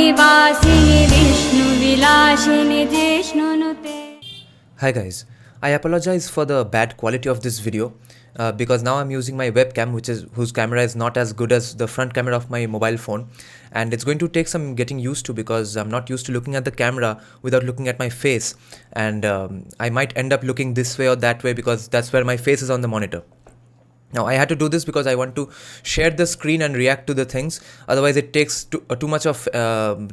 निवासिनि विष्णुविलासिनि जिष्णुनुते. Hi guys, I apologize for the bad quality of this video because now I'm using my webcam whose camera is not as good as the front camera of my mobile phone, and it's going to take some getting used to because I'm not used to looking at the camera without looking at my face, and I might end up looking this way or that way because that's where my face is on the monitor. Now I had to do this because I want to share the screen and react to the things. Otherwise it takes too much of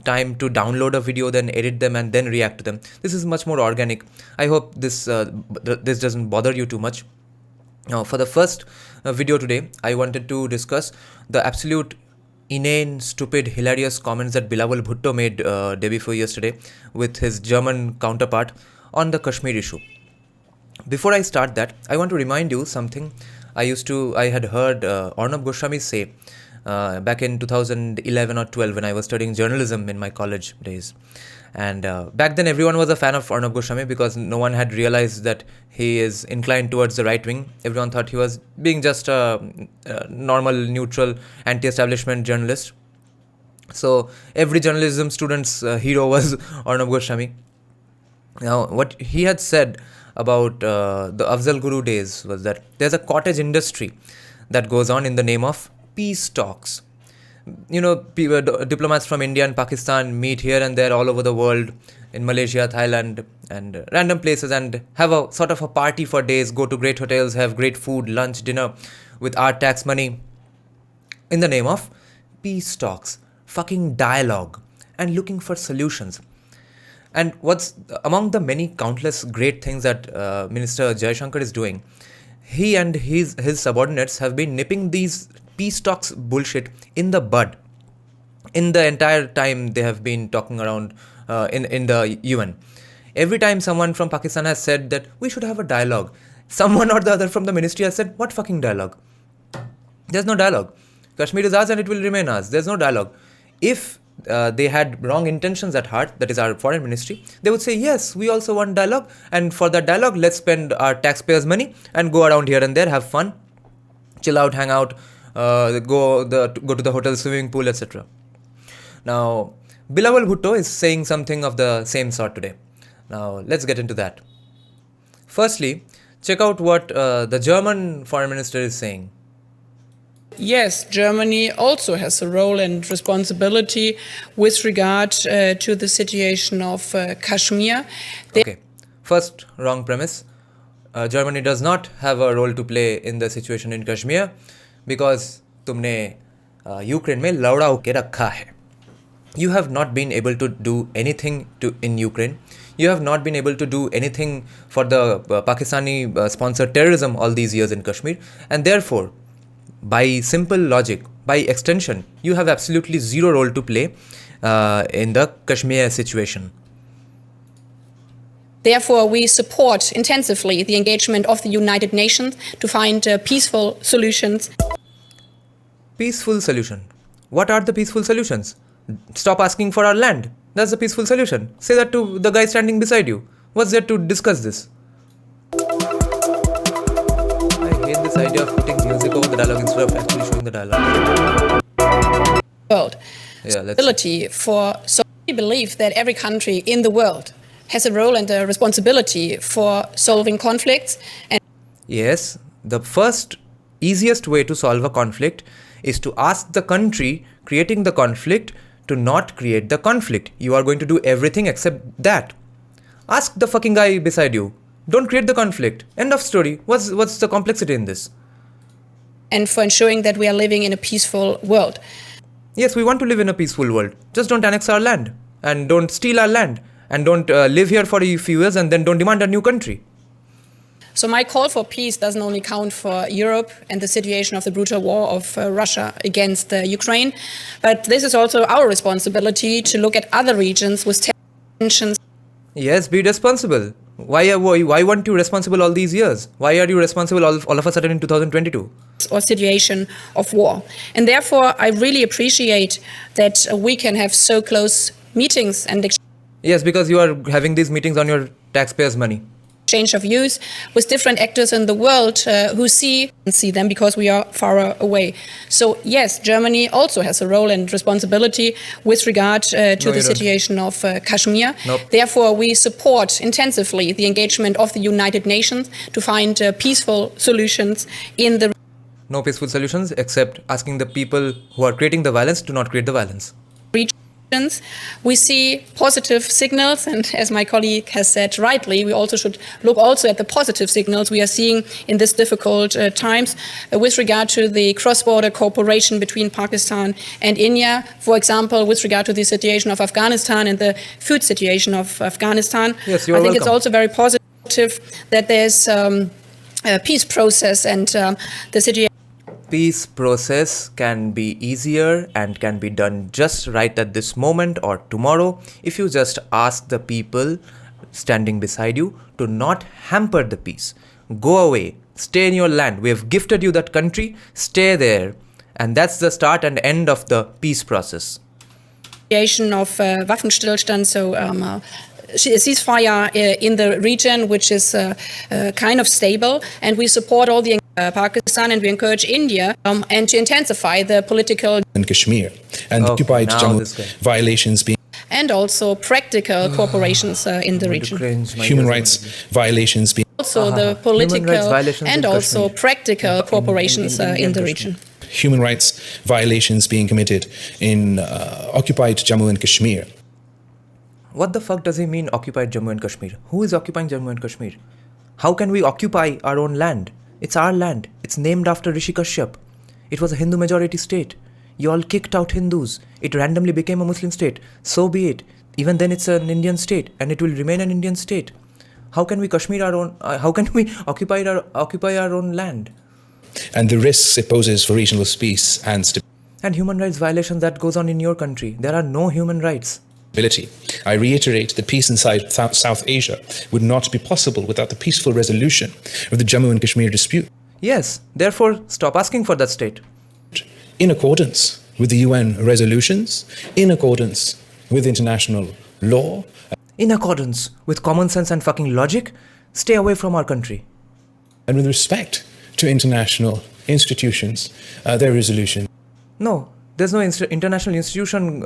time to download a video, then edit them and then react to them. This is much more organic. I hope this doesn't bother you too much. Now for the first video today, I wanted to discuss the absolute inane, stupid, hilarious comments that Bilawal Bhutto made day before yesterday with his German counterpart on the Kashmir issue. Before I start that, I want to remind you something I had heard Arnab Goswami say back in 2011 or 12 when I was studying journalism in my college days. And back then everyone was a fan of Arnab Goswami because no one had realized that he is inclined towards the right wing. Everyone thought he was being just a normal, neutral, anti-establishment journalist. So every journalism student's hero was Arnab Goswami. Now what he had said about the Afzal Guru days was that there's a cottage industry that goes on in the name of peace talks. You know, diplomats from India and Pakistan meet here and there all over the world, in Malaysia, Thailand, and random places, and have a sort of a party for days, go to great hotels, have great food, lunch, dinner with our tax money in the name of peace talks, fucking dialogue, and looking for solutions. And what's among the many countless great things that Minister Jaishankar is doing, he and his subordinates have been nipping these peace talks bullshit in the bud in the entire time they have been talking around in the UN. Every time someone from Pakistan has said that we should have a dialogue, someone or the other from the ministry has said, what fucking dialogue? There's no dialogue. Kashmir is ours and it will remain ours. There's no dialogue. If they had wrong intentions at heart, that is our foreign ministry, they would say, yes, we also want dialogue, and for that dialogue, let's spend our taxpayers' money and go around here and there, have fun, chill out, hang out, go to the hotel, swimming pool, etc. Now, Bilawal Bhutto is saying something of the same sort today. Now, let's get into that. Firstly, check out what the German foreign minister is saying. Yes, Germany also has a role and responsibility with regard to the situation of Kashmir. Okay, first wrong premise. Germany does not have a role to play in the situation in Kashmir because तुमने Ukraine में लौड़ा होके रखा है. You have not been able to do anything in Ukraine. You have not been able to do anything for the Pakistani sponsored terrorism all these years in Kashmir, and therefore, by simple logic, by extension, you have absolutely zero role to play in the Kashmir situation. Therefore, we support intensively the engagement of the United Nations to find peaceful solutions. Peaceful solution. What are the peaceful solutions? Stop asking for our land. That's the peaceful solution. Say that to the guy standing beside you. What's there to discuss this? I hate this idea of putting music over the dialogue instead of actually showing the dialogue. World. Yeah, Ability for, so we believe that every country in the world has a role and a responsibility for solving conflicts. And yes, the first easiest way to solve a conflict is to ask the country creating the conflict to not create the conflict. You are going to do everything except that. Ask the fucking guy beside you. Don't create the conflict. End of story. What's the complexity in this? And for ensuring that we are living in a peaceful world. Yes, we want to live in a peaceful world. Just don't annex our land. And don't steal our land. And don't live here for a few years and then don't demand a new country. So my call for peace doesn't only count for Europe and the situation of the brutal war of Russia against Ukraine, but this is also our responsibility to look at other regions with tensions. Yes, be responsible. Why weren't you responsible all these years? Why are you responsible all of a sudden in 2022? Or situation of war. And therefore, I really appreciate that we can have so close meetings and Yes, because you are having these meetings on your taxpayers' money. exchange of views with different actors in the world who see them because we are far away. So yes, Germany also has a role and responsibility with regard to the situation of Kashmir. Nope. Therefore, we support intensively the engagement of the United Nations to find peaceful solutions in the No peaceful solutions except asking the people who are creating the violence to not create the violence. regions. We see positive signals, and as my colleague has said rightly, we also should look also at the positive signals we are seeing in these difficult times with regard to the cross-border cooperation between Pakistan and India. For example, with regard to the situation of Afghanistan and the food situation of Afghanistan. Yes, you are I think welcome. it's also very positive that there's a peace process and the situation. Peace process can be easier and can be done just right at this moment or tomorrow if you just ask the people standing beside you to not hamper the peace. Go away, stay in your land. We have gifted you that country, stay there. And that's the start and end of the peace process. Of Waffenstillstand, so ceasefire in the region, which is kind of stable, and we support all the Pakistan, and we encourage India and to intensify the political in Kashmir and occupied Jammu violations being and also practical cooperations in the region. human rights violations being Also the political and also practical cooperations in the region. human rights violations being committed in occupied Jammu and Kashmir. What the fuck does he mean occupied Jammu and Kashmir? Who is occupying Jammu and Kashmir? How can we occupy our own land? It's our land. It's named after Rishi Kashyap. It was a Hindu majority state. You all kicked out Hindus. It randomly became a Muslim state. So be it. Even then it's an Indian state and it will remain an Indian state. How can we Kashmir our own? How can we occupy our own land? And the risks it poses for regional peace and stability. And human rights violations that goes on in your country. There are no human rights. I reiterate that peace inside South Asia would not be possible without the peaceful resolution of the Jammu and Kashmir dispute. Yes, therefore stop asking for that state. In accordance with the UN resolutions, in accordance with international law, In accordance with common sense and fucking logic, stay away from our country. and with respect to international institutions, their resolution. No, there's no international institution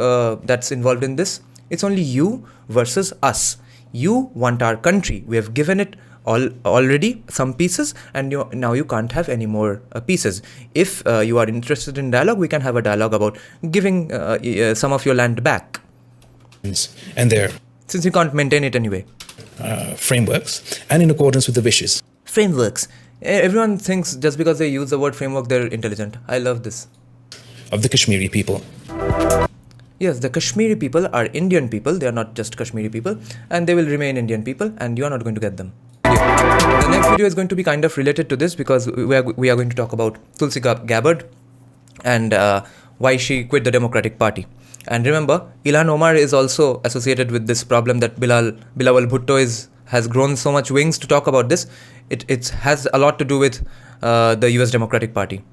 that's involved in this. It's only you versus us. You want our country. We have given it already some pieces, and now you can't have any more pieces. If you are interested in dialogue, we can have a dialogue about giving some of your land back. And their Since you can't maintain it anyway. frameworks, and in accordance with the wishes Frameworks. Everyone thinks just because they use the word framework, they're intelligent. I love this. of the Kashmiri people. Yes, the Kashmiri people are Indian people. They are not just Kashmiri people, and they will remain Indian people, and you are not going to get them. The next video is going to be kind of related to this because we are going to talk about Tulsi Gabbard and why she quit the Democratic Party. And remember, Ilhan Omar is also associated with this problem that Bilawal Bhutto has grown so much wings to talk about this. It has a lot to do with the US Democratic Party.